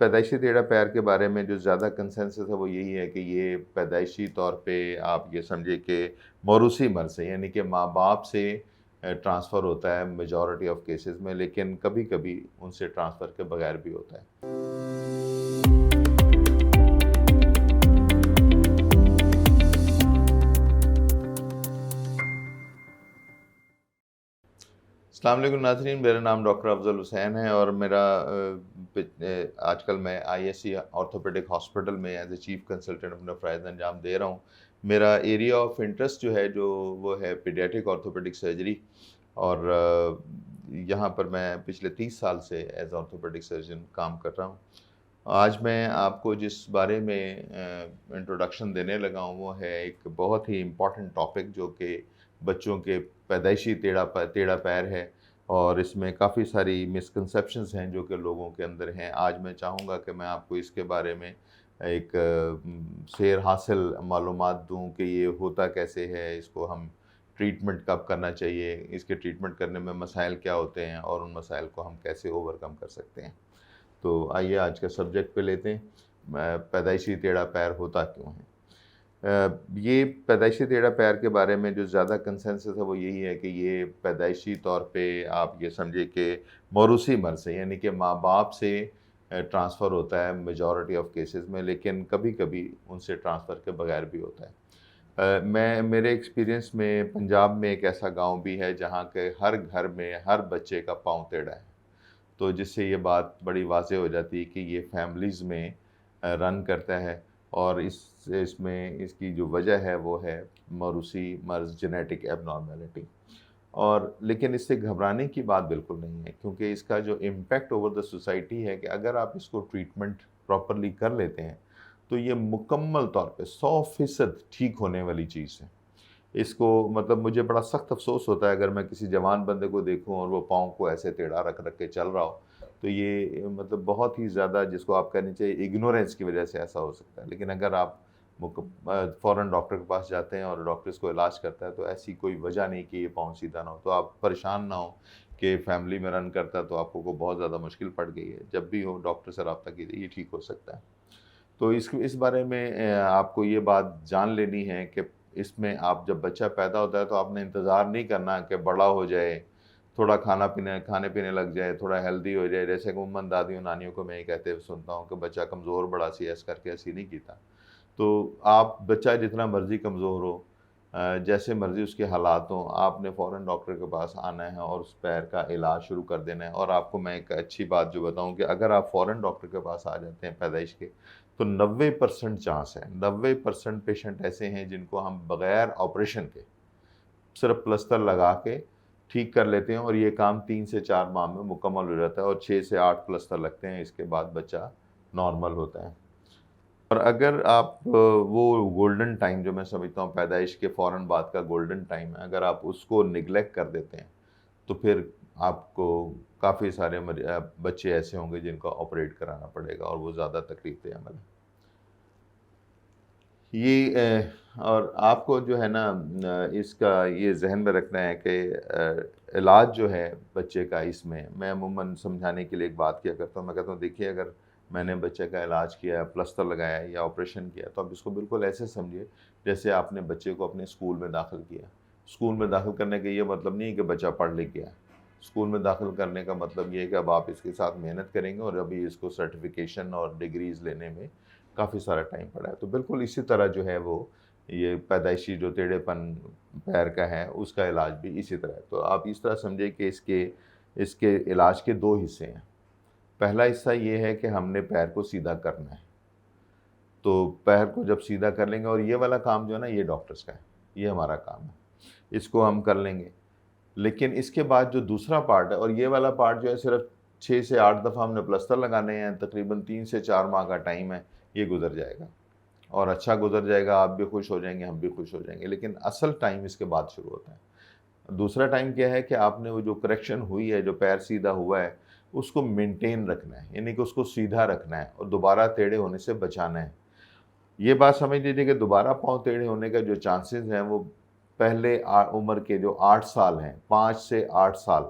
पैदाइशी टेढ़ा पैर के बारे में जो ज़्यादा कंसेंसस है वो यही है कि ये पैदाइशी तौर पे आप ये समझिए कि मौरूसी मर्ज़ है, यानी कि माँ-बाप से ट्रांसफ़र होता है मेजॉरिटी ऑफ़ केसेस में, लेकिन कभी-कभी उनसे ट्रांसफ़र के बगैर भी होता है। अस्सलाम वालेकुम नाज़रीन, मेरा नाम डॉक्टर अफ़ज़ल हुसैन है और मेरा आजकल मैं आईएससी ऑर्थोपेडिक हॉस्पिटल में एज ए चीफ़ कंसल्टेंट अपना फ़राइज़ अंजाम दे रहा हूँ। मेरा एरिया ऑफ इंटरेस्ट जो है वो है पीडियाट्रिक ऑर्थोपेडिक सर्जरी और यहाँ पर मैं पिछले 30 साल से एज ऑर्थोपेडिक सर्जन काम कर रहा हूँ। आज मैं आपको जिस बारे में इंट्रोडक्शन देने लगा हूँ वो है एक बहुत ही इम्पॉर्टेंट टॉपिक जो कि बच्चों के पैदाइशी टेढ़ा पैर है और इसमें काफ़ी सारी मिसकंसेप्शंस हैं जो कि लोगों के अंदर हैं। आज मैं चाहूँगा कि मैं आपको इसके बारे में एक सैर हासिल मालूमात दूँ कि ये होता कैसे है, इसको हम ट्रीटमेंट कब करना चाहिए, इसके ट्रीटमेंट करने में मसाइल क्या होते हैं और उन मसाइल को हम कैसे ओवरकम कर सकते हैं। तो आइए आज का सब्जेक्ट पे लेते हैं, पैदाइशी टेढ़ा पैर होता क्यों है। ये पैदाइशी टेढ़ा पैर के बारे में जो ज़्यादा कंसेंसस है वो यही है कि ये पैदाइशी तौर पे आप ये समझिए कि मौरूसी मर्ज़ है, यानी कि माँ-बाप से ट्रांसफ़र होता है मेजॉरिटी ऑफ़ केसेस में, लेकिन कभी-कभी उनसे ट्रांसफ़र के बगैर भी होता है। मेरे एक्सपीरियंस में पंजाब में एक ऐसा गाँव भी है जहाँ के हर घर में हर बच्चे का पाँव टेढ़ा है। तो जिससे ये बात बड़ी वाज़ेह हो जाती है कि ये फैमिलीज़ में रन करता है और इसमें इसकी जो वजह है वो है मौरूसी मर्ज़, जेनेटिक एबनॉर्मेलिटी। और लेकिन इससे घबराने की बात बिल्कुल नहीं है, क्योंकि इसका जो इम्पैक्ट ओवर द सोसाइटी है कि अगर आप इसको ट्रीटमेंट प्रॉपर्ली कर लेते हैं तो ये मुकम्मल तौर पे 100% ठीक होने वाली चीज़ है। इसको मतलब मुझे बड़ा सख्त अफ़सोस होता है अगर मैं किसी जवान बंदे को देखूं और वो पाँव को ऐसे टेढ़ा रख रख के चल रहा हो, तो ये मतलब बहुत ही ज़्यादा जिसको आप कहनी चाहिए इग्नोरेंस की वजह से ऐसा हो सकता है। लेकिन अगर आप फ़ौरन डॉक्टर के पास जाते हैं और डॉक्टर इसको इलाज करता है तो ऐसी कोई वजह नहीं कि ये पाँव सीधा ना हो। तो आप परेशान ना हो कि फैमिली में रन करता है तो आपको को बहुत ज़्यादा मुश्किल पड़ गई है। जब भी हो डॉक्टर से रब्ता कीजिए, ये ठीक हो सकता है। तो इस बारे में आपको ये बात जान लेनी है कि इसमें आप जब बच्चा पैदा होता है तो आपने इंतज़ार नहीं करना कि बड़ा हो जाए, थोड़ा खाने पीने लग जाए, थोड़ा हेल्दी हो जाए। जैसे कि उम्मन दादियों नानियों को मैं ये कहते सुनता हूँ कि बच्चा कमज़ोर बड़ा सी ऐसे करके ऐसी नहीं कीता। तो आप बच्चा जितना मर्ज़ी कमज़ोर हो, जैसे मर्ज़ी उसके हालात हों, आपने फ़ौरन डॉक्टर के पास आना है और उस पैर का इलाज शुरू कर देना है। और आपको मैं एक अच्छी बात जो बताऊँ कि अगर आप फ़ौरन डॉक्टर के पास आ जाते हैं पैदाइश के, तो 90% चांस है, 90% पेशेंट ऐसे हैं जिनको हम बग़ैर ऑपरेशन के सिर्फ प्लास्टर लगा के ठीक कर लेते हैं और ये काम 3 से 4 माह में मुकम्मल हो जाता है और 6 से 8 प्लास्टर लगते हैं, इसके बाद बच्चा नॉर्मल होता है। और अगर आप वो गोल्डन टाइम जो मैं समझता हूँ पैदाइश के फ़ौरन बाद का गोल्डन टाइम है, अगर आप उसको नेग्लेक्ट कर देते हैं तो फिर आपको काफ़ी सारे बच्चे ऐसे होंगे जिनको ऑपरेट कराना पड़ेगा और वो ज़्यादा तकलीफ़ देह अमल है। और आपको जो है ना इसका ये ज़हन में रखना है कि इलाज जो है बच्चे का, इसमें मैं अमूमन समझाने के लिए एक बात किया करता हूँ। मैं कहता हूँ देखिए, अगर मैंने बच्चे का इलाज किया, प्लास्टर लगाया या ऑपरेशन किया, तो आप इसको बिल्कुल ऐसे समझिए जैसे आपने बच्चे को अपने स्कूल में दाखिल किया। स्कूल में दाखिल करने का ये मतलब नहीं है कि बच्चा पढ़ लिख गया। स्कूल में दाखिल करने का मतलब ये है कि अब आप इसके साथ मेहनत करेंगे और अभी इसको सर्टिफिकेशन और डिग्रीज़ लेने में काफ़ी सारा टाइम पड़ा है। तो बिल्कुल इसी तरह जो है वो ये पैदाइशी जो टेढ़ेपन पैर का है उसका इलाज भी इसी तरह है। तो आप इस तरह समझिए कि इसके इलाज के 2 हिस्से हैं। पहला हिस्सा ये है कि हमने पैर को सीधा करना है। तो पैर को जब सीधा कर लेंगे, और ये वाला काम जो है ना ये डॉक्टर्स का है, ये हमारा काम है, इसको हम कर लेंगे। लेकिन इसके बाद जो दूसरा पार्ट है, और ये वाला पार्ट जो है सिर्फ 6 से 8 दफ़ा हमने प्लास्टर लगाने हैं, तकरीबन 3 से 4 माह का टाइम है, ये गुज़र जाएगा और अच्छा गुज़र जाएगा, आप भी खुश हो जाएंगे, हम भी खुश हो जाएंगे। लेकिन असल टाइम इसके बाद शुरू होता है। दूसरा टाइम क्या है कि आपने वो जो करेक्शन हुई है, जो पैर सीधा हुआ है, उसको मेंटेन रखना है, यानी कि उसको सीधा रखना है और दोबारा टेढ़े होने से बचाना है। ये बात समझ लीजिए कि दोबारा पाँव टेढ़े होने का जो चांसेस हैं वो पहले उम्र के जो 8 साल हैं, 5 से 8 साल,